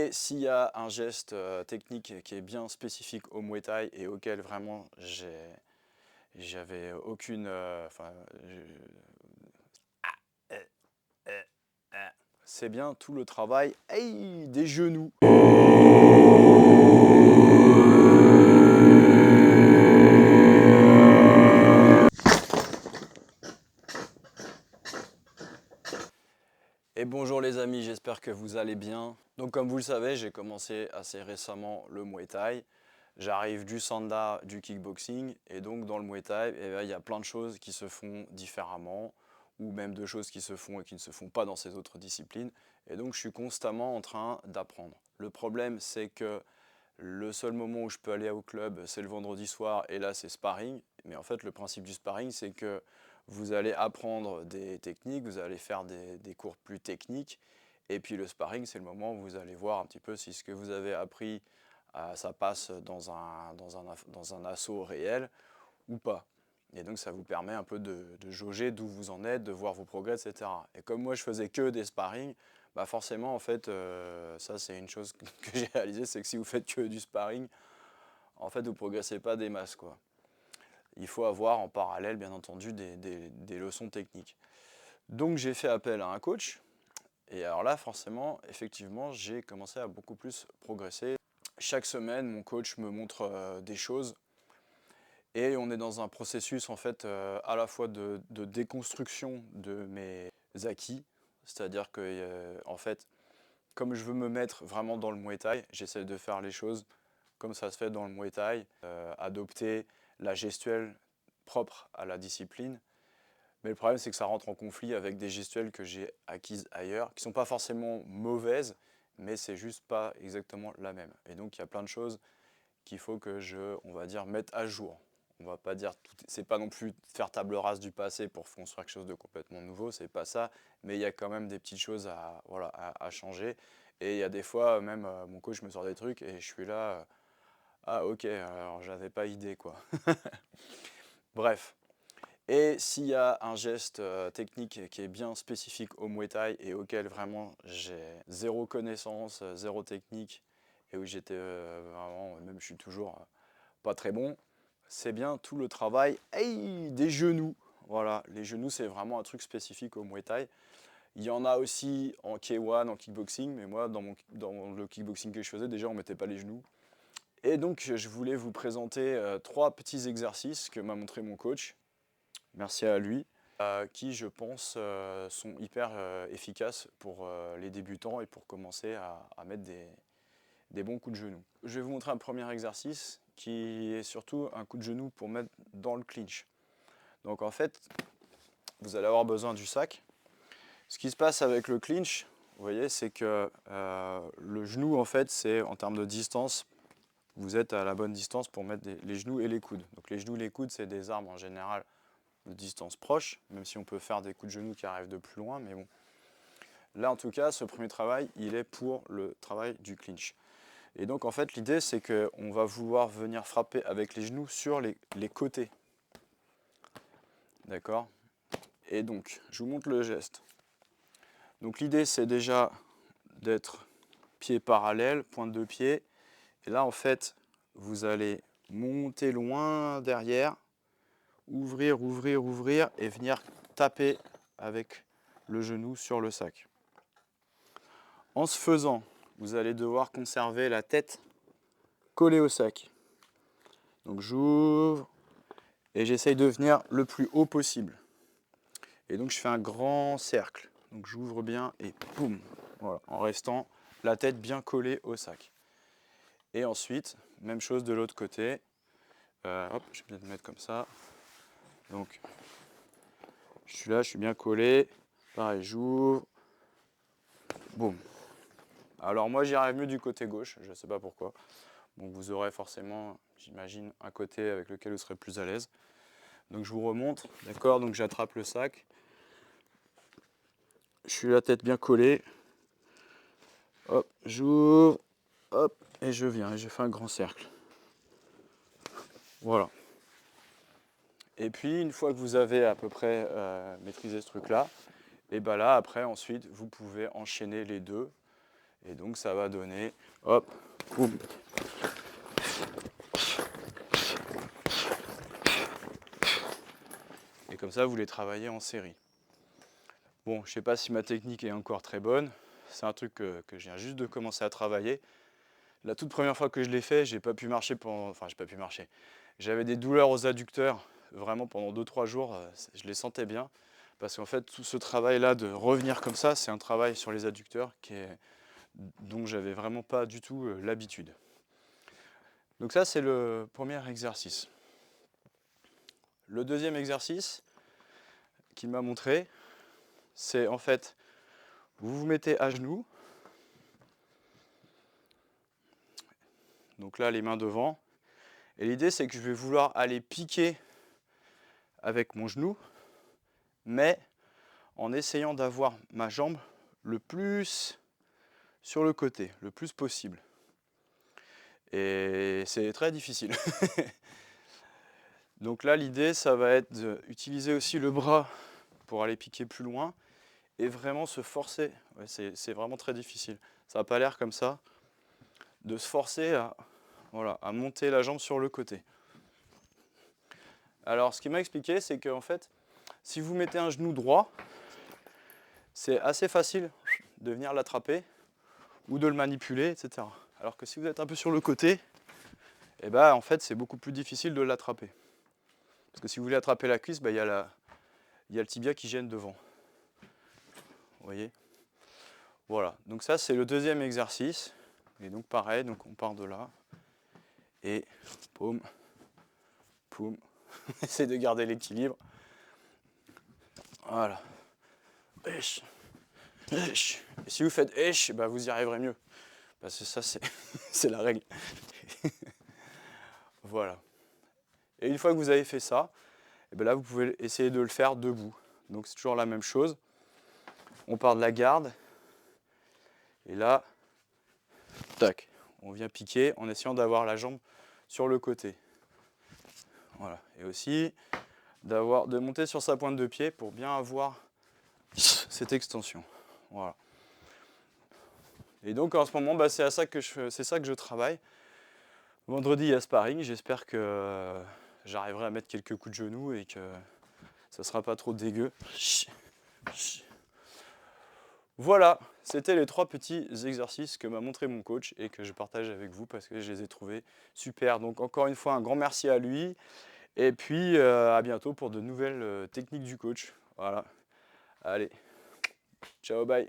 Et s'il y a un geste technique qui est bien spécifique au Muay Thai et auquel vraiment j'avais aucune... c'est bien tout le travail des genoux. Et bonjour les amis, j'espère que vous allez bien. Donc comme vous le savez, j'ai commencé assez récemment le Muay Thai. J'arrive du Sanda, du kickboxing, et donc dans le Muay Thai, il y a plein de choses qui se font différemment, ou même de choses qui se font et qui ne se font pas dans ces autres disciplines. Et donc je suis constamment en train d'apprendre. Le problème, c'est que le seul moment où je peux aller au club, c'est le vendredi soir, et là c'est sparring. Mais en fait, le principe du sparring, c'est que vous allez apprendre des techniques, vous allez faire des cours plus techniques, et puis le sparring, c'est le moment où vous allez voir un petit peu si ce que vous avez appris, ça passe dans un assaut réel ou pas. Et donc ça vous permet un peu de jauger d'où vous en êtes, de voir vos progrès, etc. Et comme moi je faisais que des sparring, bah forcément en fait, ça c'est une chose que j'ai réalisé, c'est que si vous faites que du sparring, en fait vous progressez pas des masses, quoi. Il faut avoir en parallèle bien entendu des leçons techniques. Donc j'ai fait appel à un coach, et alors là forcément, effectivement, j'ai commencé à beaucoup plus progresser. Chaque semaine, mon coach me montre des choses. Et on est dans un processus en fait à la fois de déconstruction de mes acquis, c'est-à-dire que en fait, comme je veux me mettre vraiment dans le Muay Thai, j'essaie de faire les choses comme ça se fait dans le Muay Thai, adopter la gestuelle propre à la discipline. Mais le problème, c'est que ça rentre en conflit avec des gestuelles que j'ai acquises ailleurs, qui ne sont pas forcément mauvaises, mais c'est juste pas exactement la même. Et donc il y a plein de choses qu'il faut que on va dire, mette à jour. On va pas dire, c'est pas non plus faire table rase du passé pour construire quelque chose de complètement nouveau, c'est pas ça, mais il y a quand même des petites choses à changer. Et il y a des fois, même mon coach me sort des trucs et je suis là, ah ok, alors j'avais pas idée quoi. Bref. Et s'il y a un geste technique qui est bien spécifique au Muay Thai et auquel vraiment j'ai zéro connaissance, zéro technique, et où j'étais vraiment, même je suis toujours pas très bon, c'est bien tout le travail des genoux. Voilà, les genoux c'est vraiment un truc spécifique au Muay Thai. Il y en a aussi en K1, en kickboxing, mais moi dans le kickboxing que je faisais, déjà on mettait pas les genoux. Et donc je voulais vous présenter 3 petits exercices que m'a montré mon coach. Merci à lui, qui je pense sont hyper efficaces pour les débutants et pour commencer à mettre des bons coups de genou. Je vais vous montrer un premier exercice qui est surtout un coup de genou pour mettre dans le clinch. Donc en fait, vous allez avoir besoin du sac. Ce qui se passe avec le clinch, vous voyez, c'est que le genou, en fait, c'est en termes de distance, vous êtes à la bonne distance pour mettre les genoux et les coudes. Donc les genoux et les coudes, c'est des armes en général de distance proche, même si on peut faire des coups de genoux qui arrivent de plus loin, mais bon. Là, en tout cas, ce premier travail, il est pour le travail du clinch. Et donc, en fait, l'idée, c'est qu'on va vouloir venir frapper avec les genoux sur les côtés. D'accord? Et donc, je vous montre le geste. Donc, l'idée, c'est déjà d'être pied parallèle, pointe de pied. Et là, en fait, vous allez monter loin derrière, ouvrir, ouvrir, ouvrir, et venir taper avec le genou sur le sac. En ce faisant, vous allez devoir conserver la tête collée au sac. Donc j'ouvre et j'essaye de venir le plus haut possible. Et donc je fais un grand cercle. Donc j'ouvre bien et boum, voilà, en restant la tête bien collée au sac. Et ensuite, même chose de l'autre côté. Hop, je vais peut-être me mettre comme ça. Donc je suis là, je suis bien collé. Pareil, j'ouvre. Boum. Alors moi j'y arrive mieux du côté gauche, je ne sais pas pourquoi. Bon, vous aurez forcément, j'imagine, un côté avec lequel vous serez plus à l'aise. Donc je vous remonte, d'accord? Donc j'attrape le sac. Je suis la tête bien collée. Hop, j'ouvre. Hop, et je viens, et je fais un grand cercle. Voilà. Et puis, une fois que vous avez à peu près maîtrisé ce truc-là, et bien là, après, ensuite, vous pouvez enchaîner les deux. Et donc ça va donner, hop, boum. Et comme ça, vous les travaillez en série. Bon, je ne sais pas si ma technique est encore très bonne. C'est un truc que je viens juste de commencer à travailler. La toute première fois que je l'ai fait, j'ai pas pu marcher pendant... Enfin, j'ai pas pu marcher. J'avais des douleurs aux adducteurs, vraiment pendant 2-3 jours, je les sentais bien. Parce qu'en fait, tout ce travail-là de revenir comme ça, c'est un travail sur les adducteurs dont j'avais vraiment pas du tout l'habitude. Donc ça, c'est le premier exercice. Le deuxième exercice qu'il m'a montré, c'est en fait, vous vous mettez à genoux. Donc là, les mains devant. Et l'idée, c'est que je vais vouloir aller piquer avec mon genou, mais en essayant d'avoir ma jambe le plus sur le côté, le plus possible. Et c'est très difficile. Donc là, l'idée, ça va être d'utiliser aussi le bras pour aller piquer plus loin et vraiment se forcer. Ouais, c'est vraiment très difficile. Ça n'a pas l'air comme ça. De se forcer à monter la jambe sur le côté. Alors, ce qu'il m'a expliqué, c'est qu'en fait, si vous mettez un genou droit, c'est assez facile de venir l'attraper ou de le manipuler, etc. Alors que si vous êtes un peu sur le côté, eh ben, en fait, c'est beaucoup plus difficile de l'attraper. Parce que si vous voulez attraper la cuisse, il y a le tibia qui gêne devant. Vous voyez? Voilà, donc ça c'est le deuxième exercice. Et donc pareil, donc on part de là. Et poum, poum. Essayez de garder l'équilibre. Voilà. Esh, esh. Et si vous faites esh, bah vous y arriverez mieux. Parce que ça c'est la règle. Voilà. Et une fois que vous avez fait ça, et bien là vous pouvez essayer de le faire debout. Donc c'est toujours la même chose. On part de la garde. Et là, tac, on vient piquer en essayant d'avoir la jambe sur le côté. Voilà. Et aussi de monter sur sa pointe de pied pour bien avoir cette extension. Voilà. Et donc en ce moment, c'est ça que je travaille. Vendredi, il y a sparring. J'espère que j'arriverai à mettre quelques coups de genoux et que ça ne sera pas trop dégueu. Voilà, c'était les 3 petits exercices que m'a montré mon coach et que je partage avec vous parce que je les ai trouvés super. Donc encore une fois, un grand merci à lui. Et puis à bientôt pour de nouvelles techniques du coach. Voilà. Allez, ciao, bye.